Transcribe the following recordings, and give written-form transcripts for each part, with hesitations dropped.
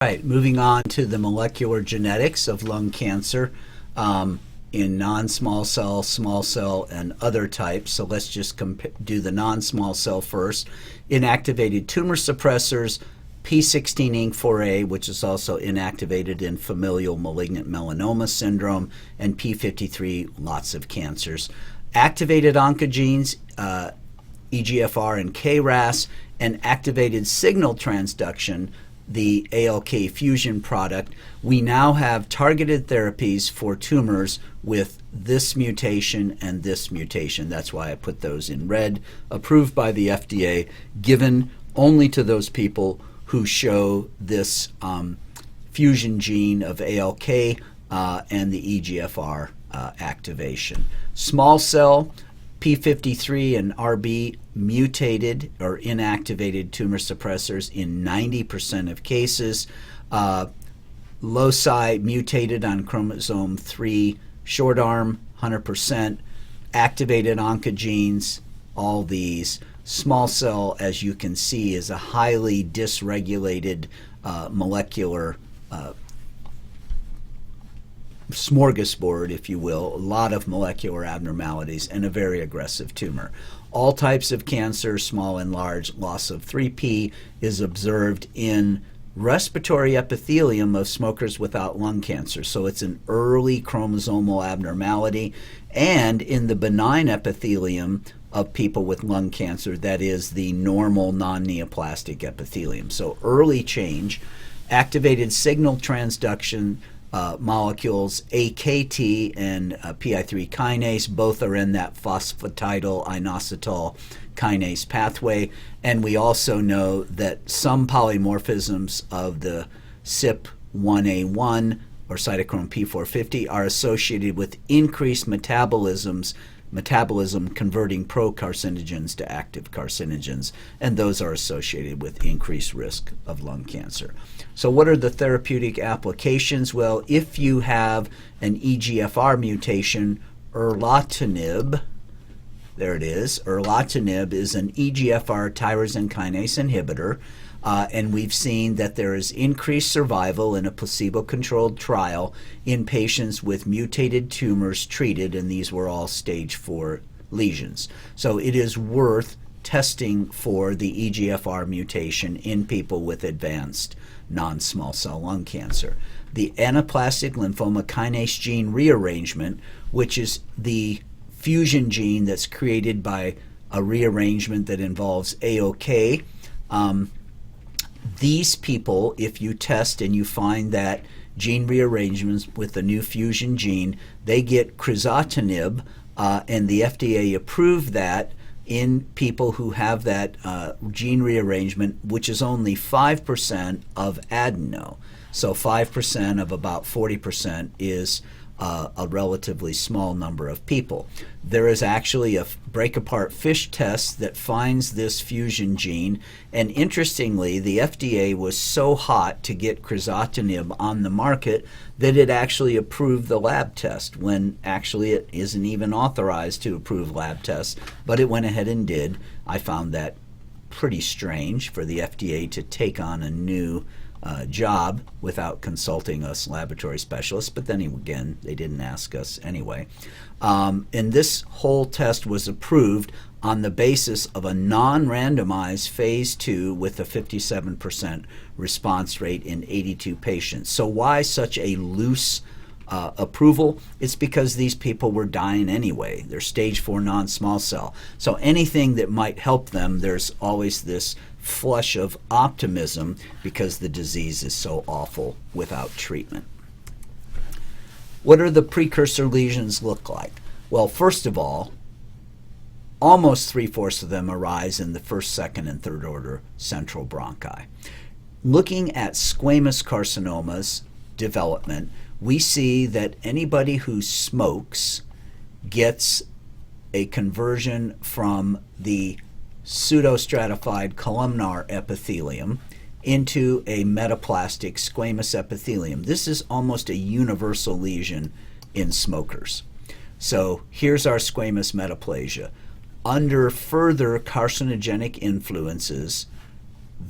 Right, moving on to the molecular genetics of lung cancer in non-small cell, small cell, and other types. So let's just do the non-small cell first. Inactivated tumor suppressors, P16-INK4A, which is also inactivated in familial malignant melanoma syndrome, and P53, lots of cancers. Activated oncogenes, EGFR and KRAS, and activated signal transduction, the ALK fusion product. We now have targeted therapies for tumors with this mutation and this mutation. That's why I put those in red. Approved by the FDA, given only to those people who show this fusion gene of ALK and the EGFR activation. Small cell, P53 and RB mutated or inactivated tumor suppressors in 90% of cases. Loci mutated on chromosome 3 short arm, 100%. Activated oncogenes, all these. Small cell, as you can see, is a highly dysregulated molecular smorgasbord, if you will, a lot of molecular abnormalities, and a very aggressive tumor. All types of cancer, small and large, loss of 3P is observed in respiratory epithelium of smokers without lung cancer. So it's an early chromosomal abnormality, and in the benign epithelium of people with lung cancer, that is the normal non-neoplastic epithelium. So early change. Activated signal transduction molecules, AKT and PI3 kinase, both are in that phosphatidyl inositol kinase pathway. And we also know that some polymorphisms of the CYP1A1 or cytochrome P450 are associated with increased metabolism converting pro-carcinogens to active carcinogens, and those are associated with increased risk of lung cancer. So what are the therapeutic applications? Well, if you have an EGFR mutation, erlotinib, there it is, erlotinib is an EGFR tyrosine kinase inhibitor, and we've seen that there is increased survival in a placebo-controlled trial in patients with mutated tumors treated, and these were all stage 4 lesions. So it is worth testing for the EGFR mutation in people with advanced non-small cell lung cancer. The anaplastic lymphoma kinase gene rearrangement, which is the fusion gene that's created by a rearrangement that involves AOK, these people, if you test and you find that gene rearrangements with the new fusion gene, they get crizotinib, and the FDA approved that in people who have that gene rearrangement, which is only 5% of adeno. So 5% of about 40% is a relatively small number of people. There is actually a break-apart FISH test that finds this fusion gene, and interestingly, the FDA was so hot to get crizotinib on the market that it actually approved the lab test, when actually it isn't even authorized to approve lab tests, but it went ahead and did. I found that pretty strange for the FDA to take on a new job without consulting us laboratory specialists, but then again, they didn't ask us anyway. And this whole test was approved on the basis of a non-randomized phase 2 with a 57% response rate in 82 patients. So why such a loose approval? It's because these people were dying anyway. They're stage 4 non-small cell. So anything that might help them, there's always this flush of optimism because the disease is so awful without treatment. What do the precursor lesions look like? Well, first of all, almost 3/4 of them arise in the first, second, and third order central bronchi. Looking at squamous carcinomas development, we see that anybody who smokes gets a conversion from the pseudostratified columnar epithelium into a metaplastic squamous epithelium. This is almost a universal lesion in smokers. So here's our squamous metaplasia. Under further carcinogenic influences,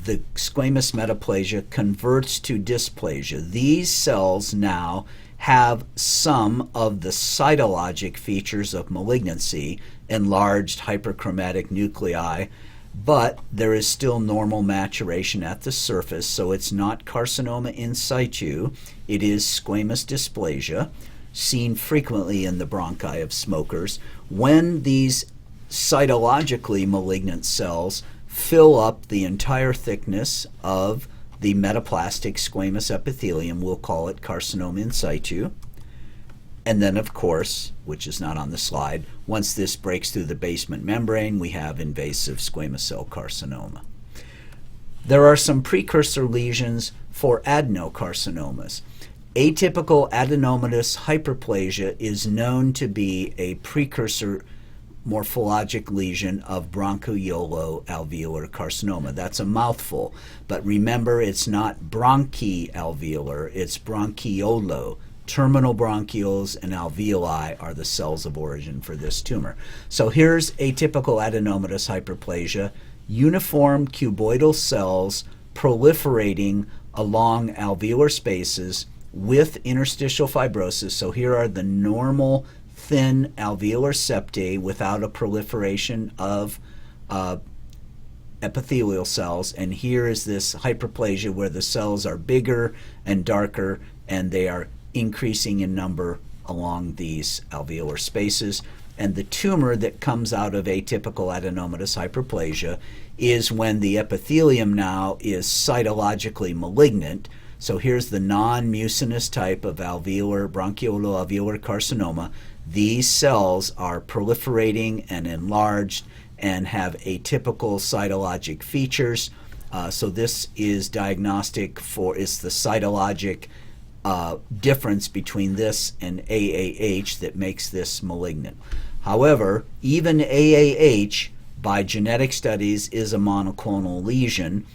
the squamous metaplasia converts to dysplasia. These cells now have some of the cytologic features of malignancy, enlarged hyperchromatic nuclei, but there is still normal maturation at the surface, so it's not carcinoma in situ. It is squamous dysplasia, seen frequently in the bronchi of smokers. When these cytologically malignant cells fill up the entire thickness of the metaplastic squamous epithelium, we'll call it carcinoma in situ. And then, of course, which is not on the slide, once this breaks through the basement membrane, we have invasive squamous cell carcinoma. There are some precursor lesions for adenocarcinomas. Atypical adenomatous hyperplasia is known to be a precursor morphologic lesion of bronchoalveolar carcinoma. That's a mouthful, but remember, it's not bronchi-alveolar, it's bronchiolo. Terminal bronchioles and alveoli are the cells of origin for this tumor. So here's atypical adenomatous hyperplasia, uniform cuboidal cells proliferating along alveolar spaces with interstitial fibrosis. So here are the normal thin alveolar septae without a proliferation of epithelial cells, and here is this hyperplasia where the cells are bigger and darker, and they are increasing in number along these alveolar spaces. And the tumor that comes out of atypical adenomatous hyperplasia is when the epithelium now is cytologically malignant. So here's the non-mucinous type of alveolar bronchiolo-alveolar carcinoma. These cells are proliferating and enlarged and have atypical cytologic features. So this is diagnostic for, it's the cytologic difference between this and AAH that makes this malignant. However, even AAH, by genetic studies, is a monoclonal lesion.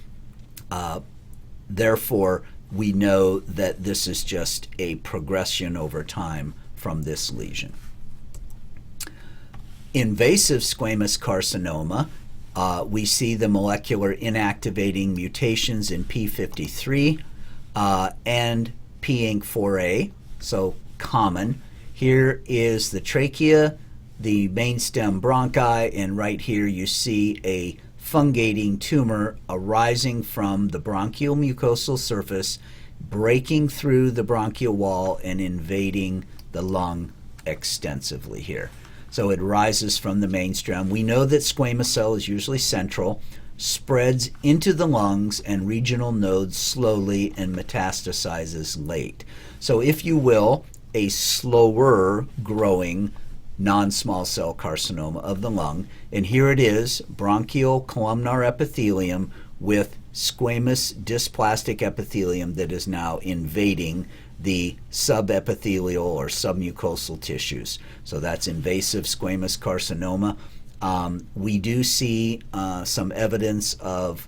Therefore, we know that this is just a progression over time from this lesion. Invasive squamous carcinoma, we see the molecular inactivating mutations in p53 and p-INK4A, so common. Here is the trachea, the mainstem bronchi, and right here you see a fungating tumor arising from the bronchial mucosal surface, breaking through the bronchial wall and invading the lung extensively here. So it rises from the mainstem. We know that squamous cell is usually central, spreads into the lungs and regional nodes slowly, and metastasizes late. So if you will, a slower growing non-small cell carcinoma of the lung. And here it is, bronchial columnar epithelium with squamous dysplastic epithelium that is now invading the subepithelial or submucosal tissues. So that's invasive squamous carcinoma. We do see some evidence of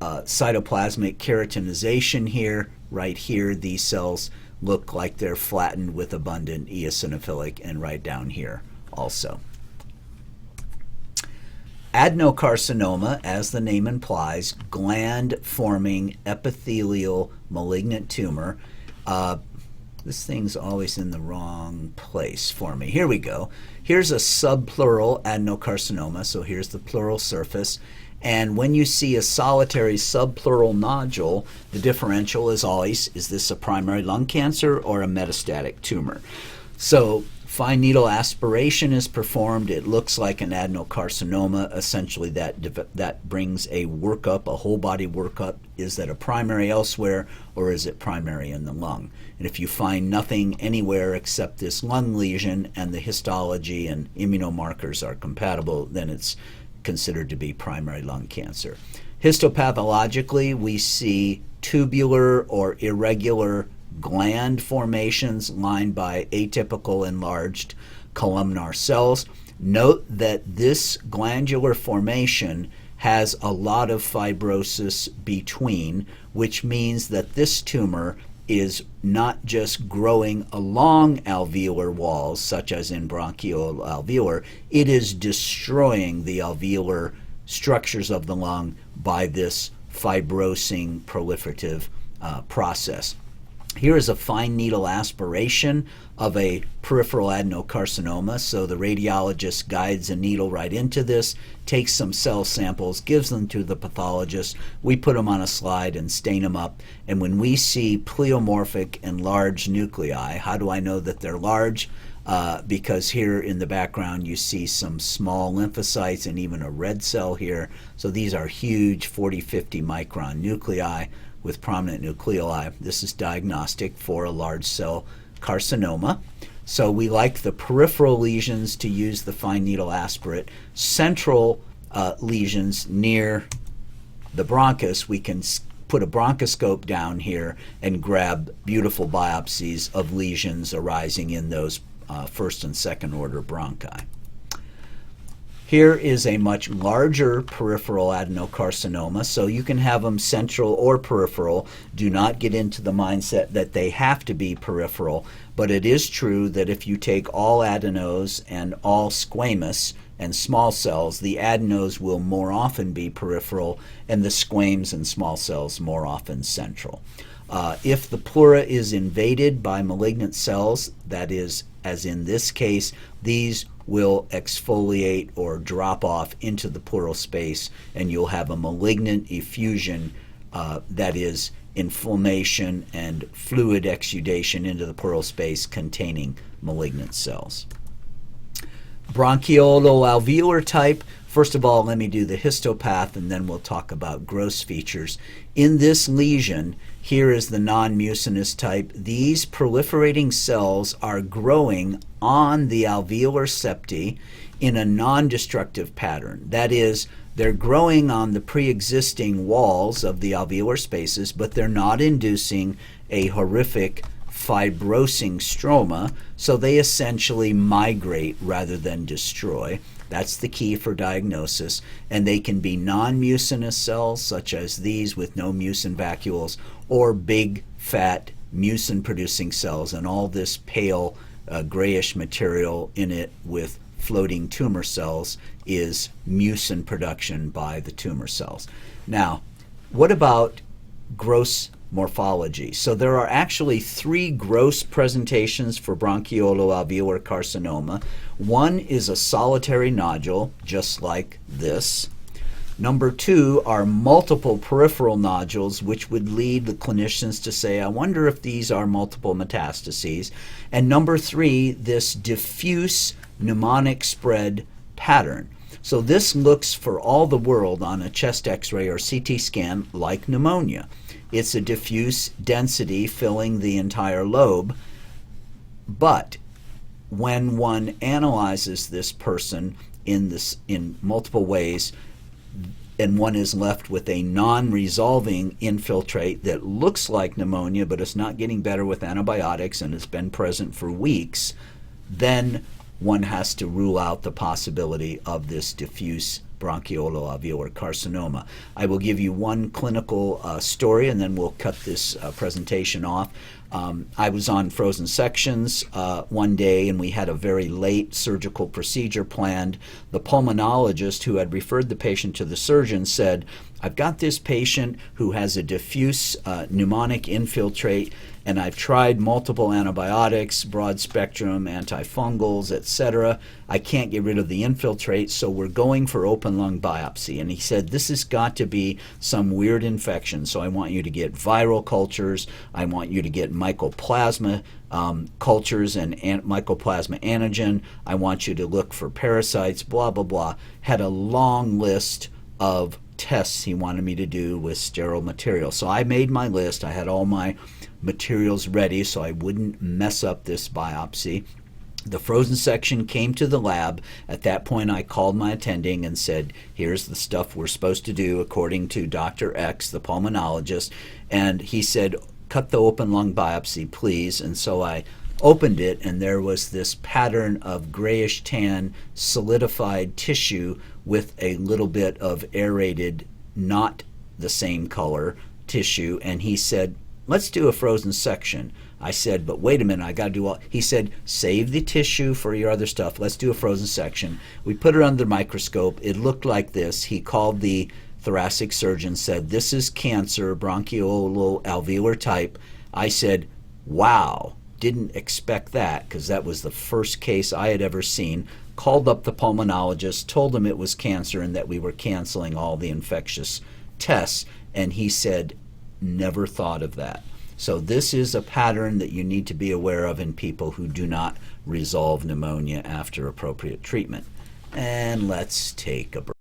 cytoplasmic keratinization here. Right here, these cells look like they're flattened with abundant eosinophilic, and right down here also. Adenocarcinoma, as the name implies, gland-forming epithelial malignant tumor. This thing's always in the wrong place for me. Here we go. Here's a subpleural adenocarcinoma, so here's the pleural surface. And when you see a solitary subpleural nodule, the differential is always, is this a primary lung cancer or a metastatic tumor? So fine needle aspiration is performed. It looks like an adenocarcinoma. Essentially, that brings a workup, a whole body workup. Is that a primary elsewhere, or is it primary in the lung? And if you find nothing anywhere except this lung lesion and the histology and immunomarkers are compatible, then it's considered to be primary lung cancer. Histopathologically, we see tubular or irregular gland formations lined by atypical enlarged columnar cells. Note that this glandular formation has a lot of fibrosis between, which means that this tumor is not just growing along alveolar walls, such as in bronchial-alveolar, it is destroying the alveolar structures of the lung by this fibrosing proliferative process. Here is a fine needle aspiration of a peripheral adenocarcinoma. So the radiologist guides a needle right into this, takes some cell samples, gives them to the pathologist. We put them on a slide and stain them up. And when we see pleomorphic and large nuclei, how do I know that they're large? Because here in the background you see some small lymphocytes and even a red cell here. So these are huge 40-50 micron nuclei with prominent nucleoli. This is diagnostic for a large cell carcinoma. So we like the peripheral lesions to use the fine needle aspirate. Central lesions near the bronchus, we can put a bronchoscope down here and grab beautiful biopsies of lesions arising in those first and second order bronchi. Here is a much larger peripheral adenocarcinoma, so you can have them central or peripheral. Do not get into the mindset that they have to be peripheral, but it is true that if you take all adenos and all squamous and small cells, the adenos will more often be peripheral and the squames and small cells more often central. If the pleura is invaded by malignant cells, that is, as in this case, these will exfoliate or drop off into the pleural space, and you'll have a malignant effusion, that is inflammation and fluid exudation into the pleural space containing malignant cells. Bronchioloalveolar type. First of all, let me do the histopath and then we'll talk about gross features. In this lesion, here is the non-mucinous type. These proliferating cells are growing on the alveolar septi in a non-destructive pattern. That is, they're growing on the pre-existing walls of the alveolar spaces, but they're not inducing a horrific fibrosing stroma, so they essentially migrate rather than destroy. That's the key for diagnosis, and they can be non-mucinous cells such as these with no mucin vacuoles, or big fat mucin producing cells, and all this pale grayish material in it with floating tumor cells is mucin production by the tumor cells. Now, what about gross morphology? So there are actually three gross presentations for bronchioloalveolar carcinoma. One is a solitary nodule, just like this. Number two are multiple peripheral nodules, which would lead the clinicians to say, I wonder if these are multiple metastases. And number three, this diffuse pneumonic spread pattern. So this looks for all the world on a chest x-ray or CT scan like pneumonia. It's a diffuse density filling the entire lobe, but when one analyzes this person in multiple ways, and one is left with a non-resolving infiltrate that looks like pneumonia, but it's not getting better with antibiotics and it's been present for weeks, then one has to rule out the possibility of this diffuse bronchioloalveolar carcinoma. I will give you one clinical story and then we'll cut this presentation off. I was on frozen sections one day and we had a very late surgical procedure planned. The pulmonologist who had referred the patient to the surgeon said, I've got this patient who has a diffuse pneumonic infiltrate and I've tried multiple antibiotics, broad spectrum, antifungals, etc. I can't get rid of the infiltrate, so we're going for open lung biopsy. And he said, this has got to be some weird infection, so I want you to get viral cultures, I want you to get mycoplasma cultures and mycoplasma antigen, I want you to look for parasites, blah, blah, blah. Had a long list of tests he wanted me to do with sterile material. So I made my list. I had all my materials ready so I wouldn't mess up this biopsy. The frozen section came to the lab. At that point, I called my attending and said, here's the stuff we're supposed to do according to Dr. X, the pulmonologist. And he said, cut the open lung biopsy, please. And so I opened it, and there was this pattern of grayish tan solidified tissue with a little bit of aerated, not the same color tissue. And he said, let's do a frozen section. I said, but wait a minute, I got to do all. He said, save the tissue for your other stuff. Let's do a frozen section. We put it under the microscope. It looked like this. He called the thoracic surgeon said, "This is cancer, bronchiolo alveolar type." I said, "Wow, didn't expect that," because that was the first case I had ever seen. Called up the pulmonologist, told him it was cancer and that we were canceling all the infectious tests, and he said, "Never thought of that." So this is a pattern that you need to be aware of in people who do not resolve pneumonia after appropriate treatment. And let's take a break.